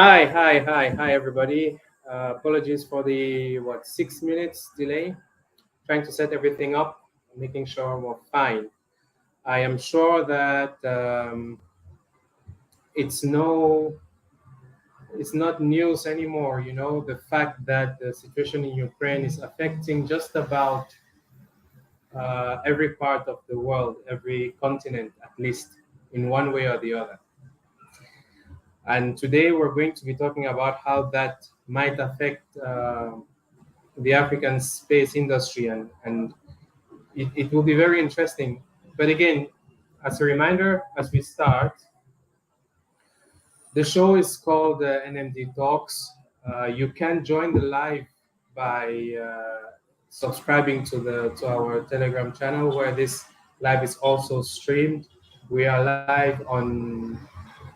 Hi, everybody. Apologies for the 6 minutes delay. Trying to set everything up, making sure we're fine. I am sure that it's no, it's not news anymore. You know, the fact that the situation in Ukraine is affecting just about every part of the world, every continent, at least in one way or the other. And today we're going to be talking about how that might affect the African space industry, and it will be very interesting. But again, as a reminder, as we start, the show is called NMD Talks. You can join the live by subscribing to our Telegram channel, where this live is also streamed. We are live on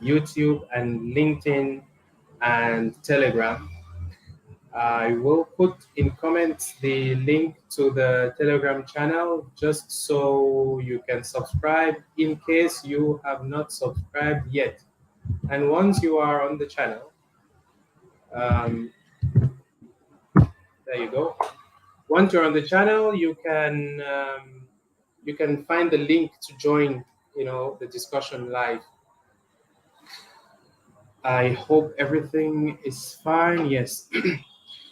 YouTube and LinkedIn and Telegram. I will put in comments the link to the Telegram channel just so you can subscribe in case you have not subscribed yet. And once you are on the channel, um, there you go. Once you're on the channel, you can find the link to join, the discussion live. I hope everything is fine. Yes.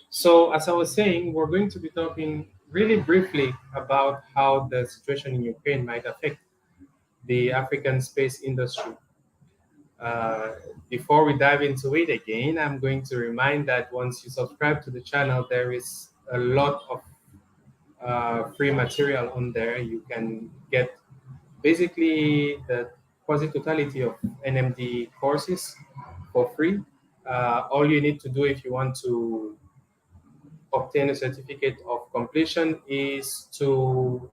So, as I was saying, we're going to be talking really briefly about how the situation in Ukraine might affect the African space industry. Uh, Before we dive into it again, I'm going to remind that once you subscribe to the channel, there is a lot of free material on there. You can get basically the quasi totality of NMD courses for free. All you need to do if you want to obtain a certificate of completion is to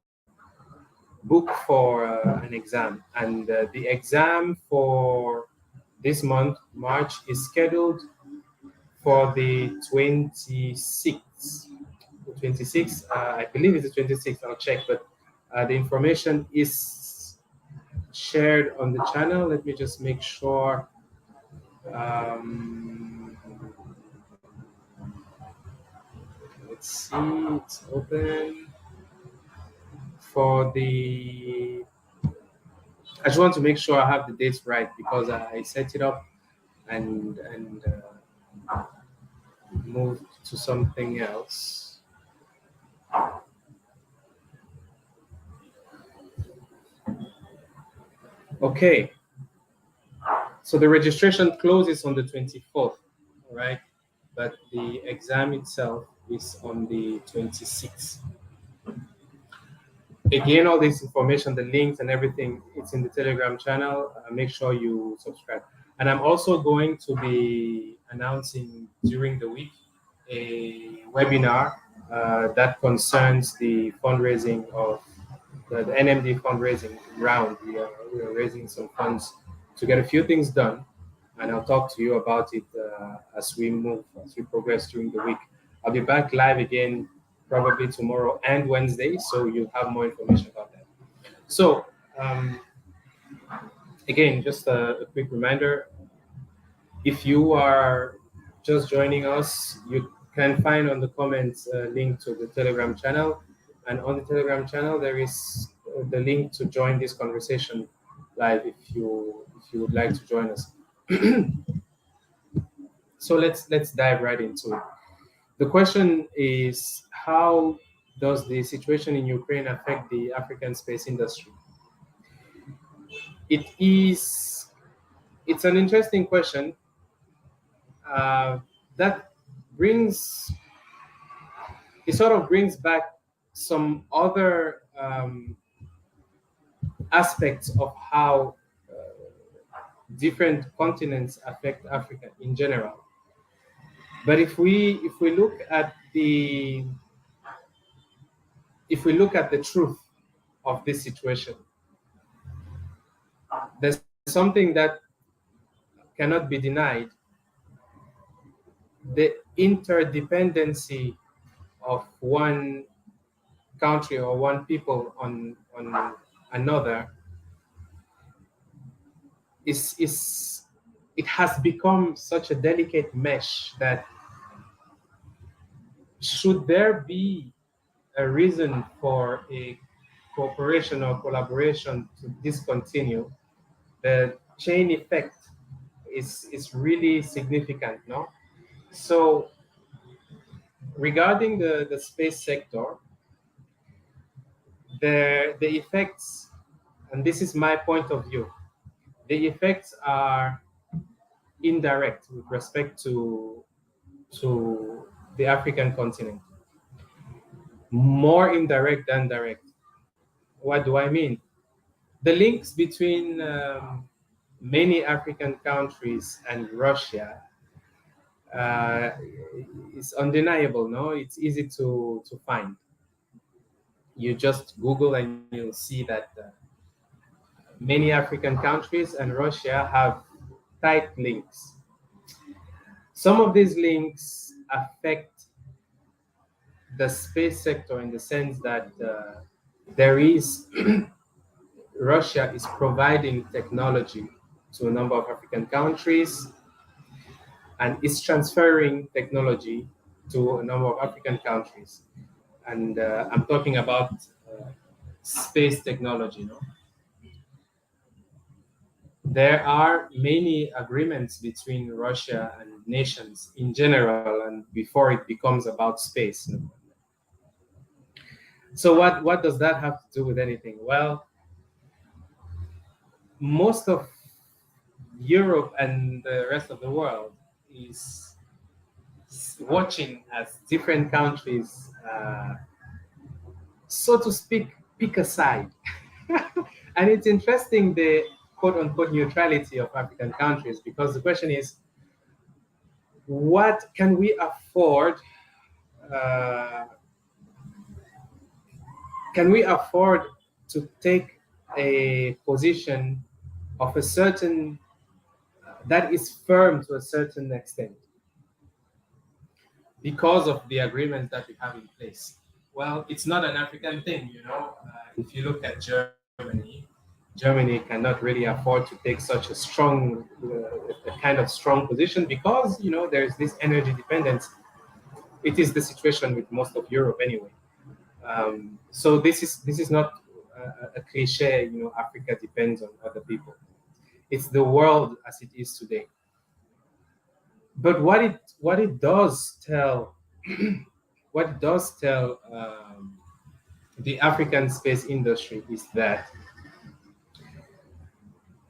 book for an exam. And the exam for this month, March, is scheduled for the 26th. The 26th, I believe it's the 26th, I'll check, but the information is shared on the channel. Let me just make sure. Um, let's see, it's open for the. I just want to make sure I have the dates right because I set it up and moved to something else. Okay, so the registration closes on the 24th, right? But the exam itself is on the 26th. Again, all this information, the links and everything, it's in the Telegram channel. Make sure you subscribe. And I'm also going to be announcing during the week a webinar that concerns the fundraising of the NMD fundraising round. We are raising some funds to get a few things done, and I'll talk to you about it as we progress during the week. I'll be back live again probably tomorrow and Wednesday, so you'll have more information about that. So, again, just a quick reminder, if you are just joining us, you can find on the comments a link to the Telegram channel, and on the Telegram channel there is the link to join this conversation live if you would like to join us. So let's dive right into it. The question is, how does the situation in Ukraine affect the African space industry? It's an interesting question. That brings it sort of brings back some other aspects of how different continents affect Africa in general. But if we look at the truth of this situation, there's something that cannot be denied: the interdependency of one country or one people on another is it has become such a delicate mesh that should there be a reason for a cooperation or collaboration to discontinue, the chain effect is really significant, no? So regarding the space sector, the effects, and this is my point of view, the effects are indirect with respect to the African continent, more indirect than direct. What do I mean? The links between many African countries and Russia uh, is undeniable. No, it's easy to find. You just Google and you'll see that many African countries and Russia have tight links. Some of these links affect the space sector in the sense that there is Russia is providing technology to a number of African countries and is transferring technology to a number of African countries. And I'm talking about space technology. No? There are many agreements between Russia and nations in general, and before it becomes about space. No? So what does that have to do with anything? Well, most of Europe and the rest of the world is watching as different countries, so to speak, pick a side. And it's interesting the quote unquote neutrality of African countries, because the question is, what can we afford? Uh, can we afford to take a position of a certain that is firm to a certain extent because of the agreements that we have in place? Well, it's not an African thing, you know. If you look at Germany cannot really afford to take such a kind of strong position because, you know, there's this energy dependence. It is the situation with most of Europe anyway. So this is not a cliche, you know, Africa depends on other people. It's the world as it is today. But what it does tell what it does tell the African space industry is that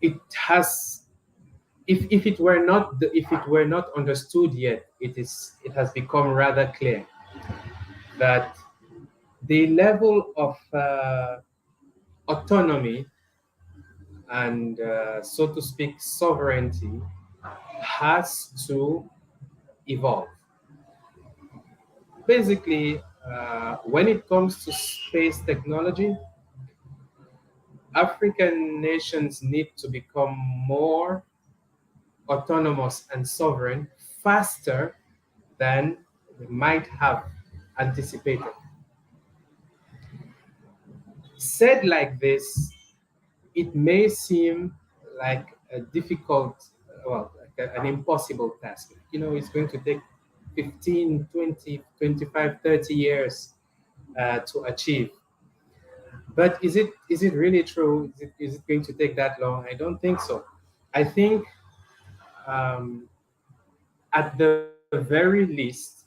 it has, if it were not understood yet, it has become rather clear that the level of autonomy and so to speak sovereignty has to evolve. Basically, when it comes to space technology, African nations need to become more autonomous and sovereign faster than we might have anticipated. Said like this, it may seem like a difficult, well, like an impossible task. You know, it's going to take 15, 20, 25, 30 years to achieve. But is it really true? Is it going to take that long? I don't think so. I think um, at the very least,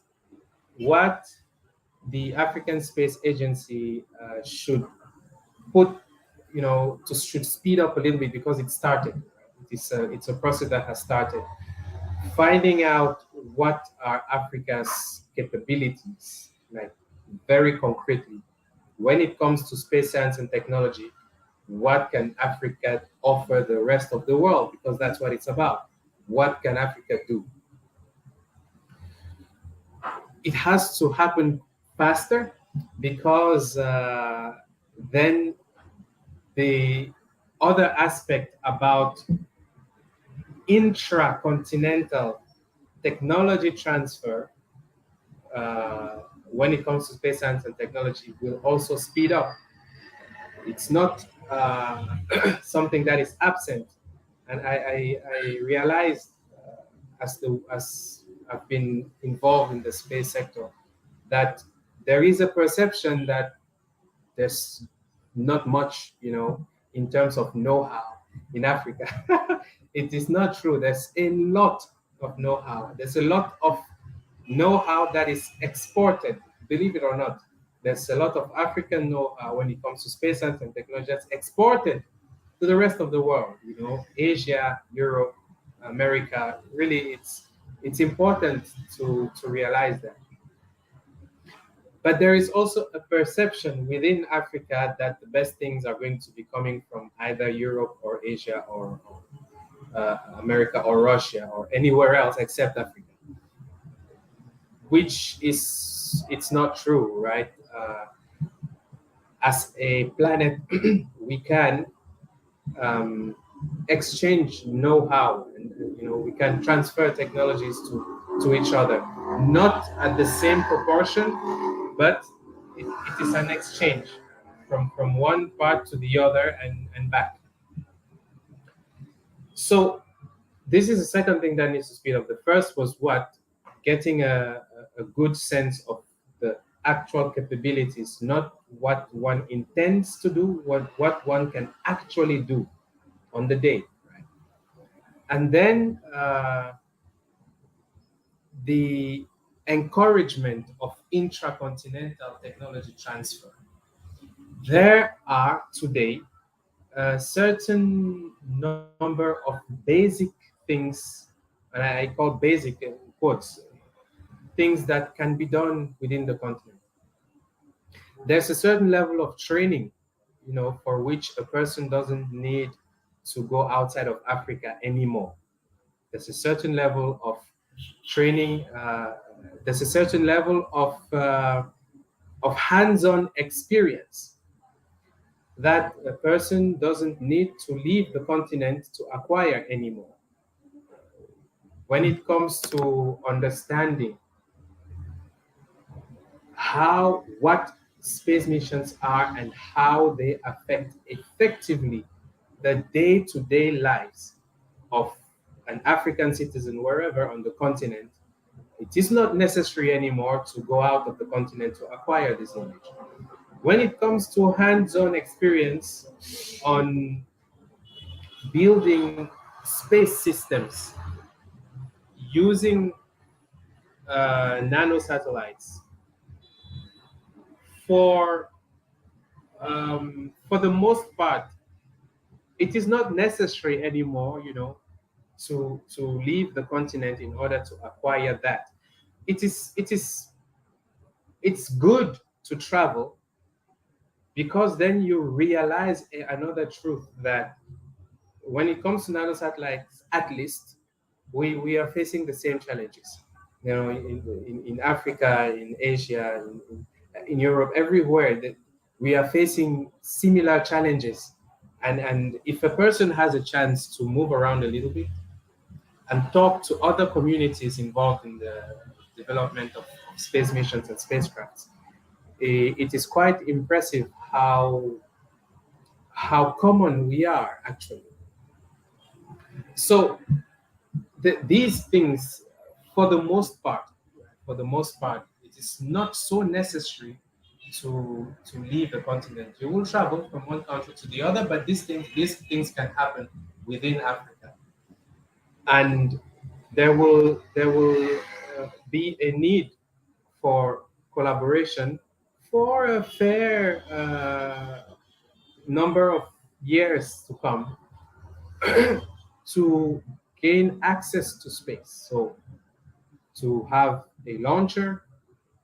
what the African Space Agency should put, should speed up a little bit because it started. It's a process that has started. Finding out what are Africa's capabilities, like very concretely, when it comes to space science and technology, what can Africa offer the rest of the world? Because that's what it's about. What can Africa do? It has to happen faster because then the other aspect about intracontinental technology transfer when it comes to space science and technology will also speed up. It's not something that is absent. And I realized as I've been involved in the space sector that there is a perception that there's not much, in terms of know-how in Africa. It is not true. There's a lot of know-how. There's a lot of know-how that is exported, believe it or not. There's a lot of African know-how when it comes to space science and technology that's exported to the rest of the world, Asia, Europe, America. Really, it's important to realize that. But there is also a perception within Africa that the best things are going to be coming from either Europe or Asia or America or Russia or anywhere else except Africa, which is it's not true, right? As a planet, we can um, exchange know-how, and we can transfer technologies to each other, not at the same proportion, but it is an exchange from one part to the other and back. So this is the second thing that needs to speed up. The first was what? Getting a good sense of the actual capabilities, not what one intends to do, what one can actually do on the day. Right? And then the encouragement of intracontinental technology transfer. There are today a certain number of basic things, and I call basic in quotes, things that can be done within the continent. There's a certain level of training, for which a person doesn't need to go outside of Africa anymore. There's a certain level of training. There's a certain level of hands-on experience that a person doesn't need to leave the continent to acquire anymore. When it comes to understanding what space missions are and how they affect effectively the day-to-day lives of an African citizen wherever on the continent, it is not necessary anymore to go out of the continent to acquire this knowledge. When it comes to hands-on experience on building space systems using nano satellites for for the most part, it is not necessary anymore, to leave the continent in order to acquire that. It's good to travel because then you realize another truth that when it comes to nanosatellites, at least we are facing the same challenges. In Africa, in Asia, in Europe, everywhere that we are facing similar challenges. And if a person has a chance to move around a little bit and talk to other communities involved in the development of space missions and spacecrafts, it is quite impressive how common we are actually. So these things, for the most part, it is not so necessary to leave the continent. You will travel from one country to the other, but these things can happen within Africa, and there will be a need for collaboration for a fair number of years to come to gain access to space. So to have a launcher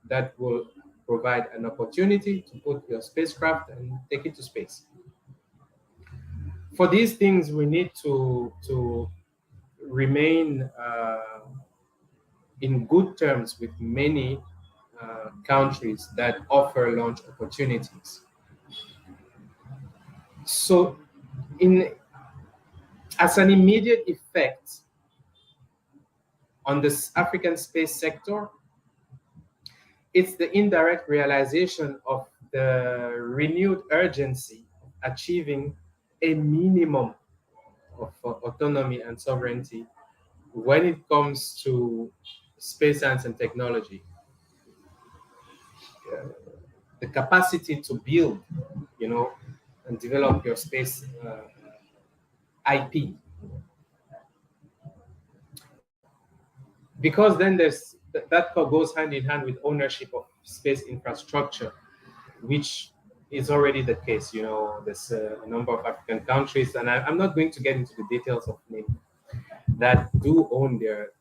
that will provide an opportunity to put your spacecraft and take it to space. For these things, we need to remain in good terms with many countries that offer launch opportunities. So, in as an immediate effect on this African space sector, it's the indirect realization of the renewed urgency of achieving a minimum of autonomy and sovereignty when it comes to space science and technology, the capacity to build, you know, and develop your space IP, because then that goes hand in hand with ownership of space infrastructure, which is already the case. You know, there's a number of African countries, and I'm not going to get into the details of name, that do own their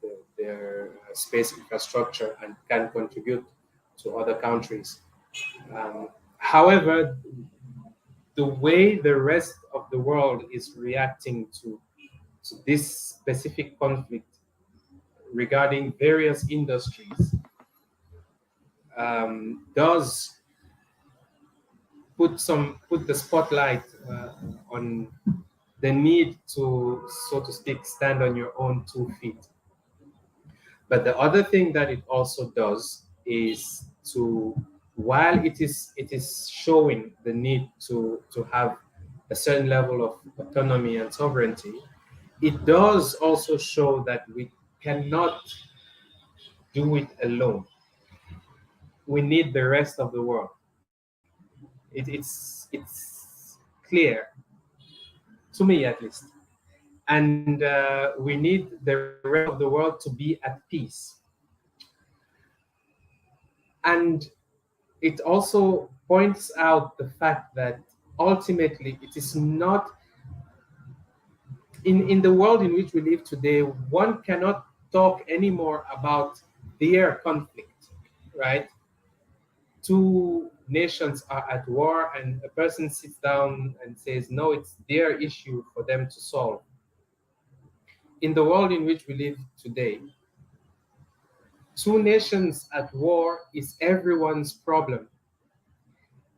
space infrastructure and can contribute to other countries. However, the way the rest of the world is reacting to this specific conflict regarding various industries does put the spotlight on the need to, so to speak, stand on your own 2 feet. But the other thing that it also does is to, while it is showing the need to have a certain level of autonomy and sovereignty, it does also show that we cannot do it alone. We need the rest of the world. It's clear, to me at least, and we need the rest of the world to be at peace. And it also points out the fact that ultimately it is not, in the world in which we live today, one cannot talk anymore about their conflict, right? Two nations are at war and a person sits down and says, no, it's their issue for them to solve. In the world in which we live today, two nations at war is everyone's problem.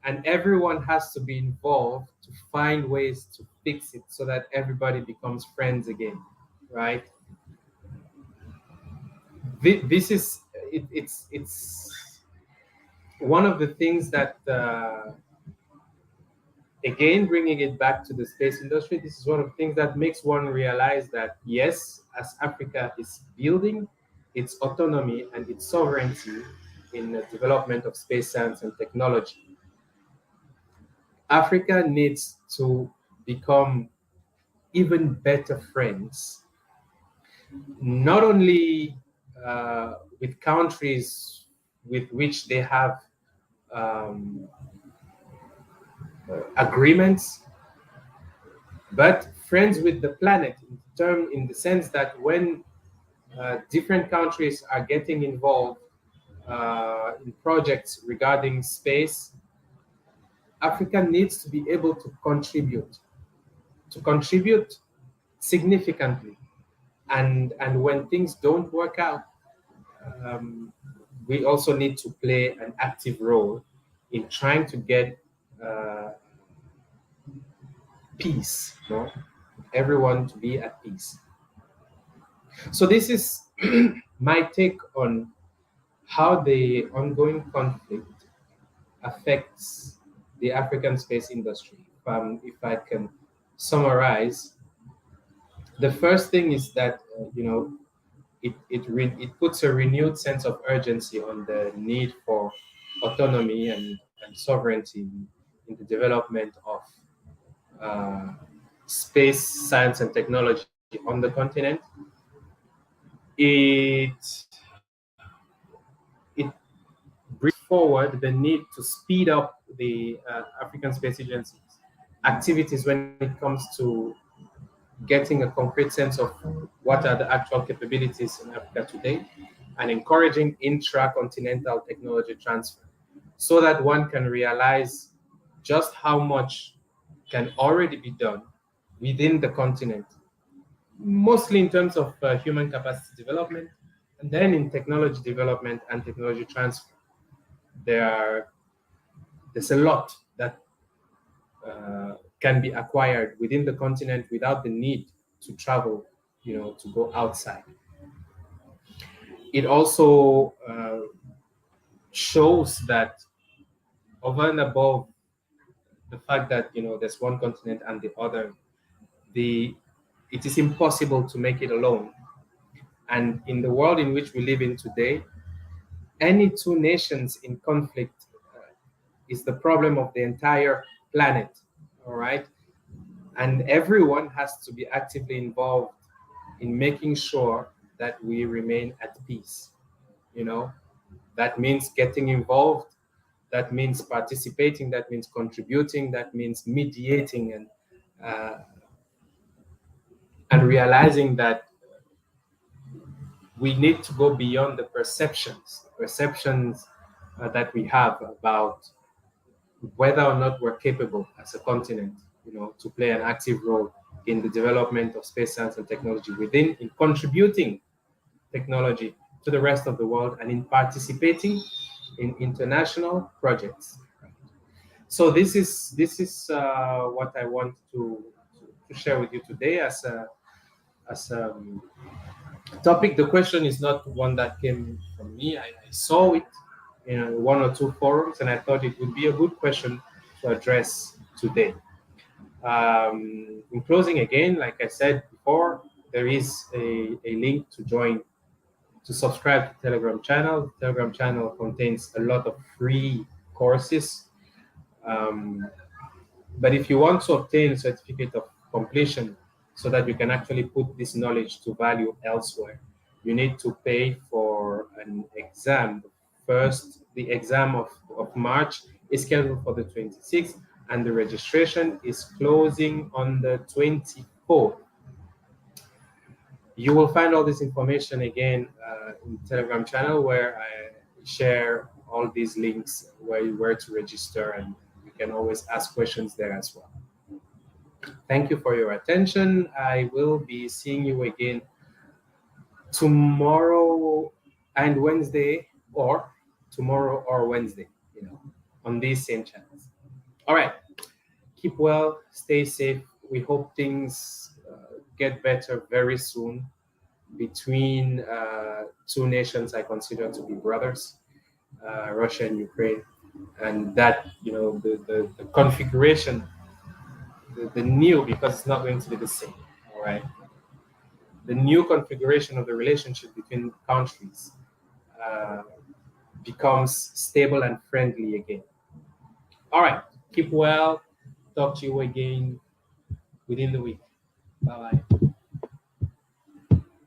And everyone has to be involved to find ways to fix it so that everybody becomes friends again, right? This is it's one of the things that again, bringing it back to the space industry, this is one of the things that makes one realize that yes, as Africa is building its autonomy and its sovereignty in the development of space science and technology, Africa needs to become even better friends, not only with countries with which they have um, agreements, but friends with the planet, in the sense that when different countries are getting involved in projects regarding space, Africa needs to be able to contribute significantly. And when things don't work out, we also need to play an active role in trying to get uh, peace, you know, everyone to be at peace. So this is my take on how the ongoing conflict affects the African space industry. If I can summarize, the first thing is that it puts a renewed sense of urgency on the need for autonomy and sovereignty in the development of uh, space science and technology on the continent. It brings forward the need to speed up the African Space Agency's activities when it comes to getting a concrete sense of what are the actual capabilities in Africa today, and encouraging intra-continental technology transfer so that one can realize just how much can already be done within the continent, mostly in terms of human capacity development, and then in technology development and technology transfer. There's a lot that can be acquired within the continent without the need to travel, to go outside. It also shows that over and above the fact that there's one continent and the other, the it is impossible to make it alone. And in the world in which we live in today, any two nations in conflict is the problem of the entire planet. All right. And everyone has to be actively involved in making sure that we remain at peace. You know, that means getting involved, that means participating, that means contributing, that means mediating, uh, and realizing that we need to go beyond the perceptions that we have about whether or not we're capable as a continent, to play an active role in the development of space science and technology within, in contributing technology to the rest of the world, and in participating in international projects. So this is what I want to share with you today as a topic. The question is not one that came from me. I saw it in one or two forums, and I thought it would be a good question to address today. In closing, again, like I said before, there is a link to join, to subscribe to Telegram channel. The Telegram channel contains a lot of free courses. But if you want to obtain a certificate of completion so that you can actually put this knowledge to value elsewhere, you need to pay for an exam. First, the exam of March is scheduled for the 26th, and the registration is closing on the 24th. You will find all this information again in the Telegram channel, where I share all these links where to register, and you can always ask questions there as well. Thank you for your attention. I will be seeing you again tomorrow and Wednesday, or tomorrow or Wednesday, on these same channels. All right. Keep well, stay safe. We hope things get better very soon between two nations I consider to be brothers, Russia and Ukraine, and that the configuration, the new, because it's not going to be the same. All right, the new configuration of the relationship between countries becomes stable and friendly again. All right, keep well. Talk to you again within the week. Bye bye.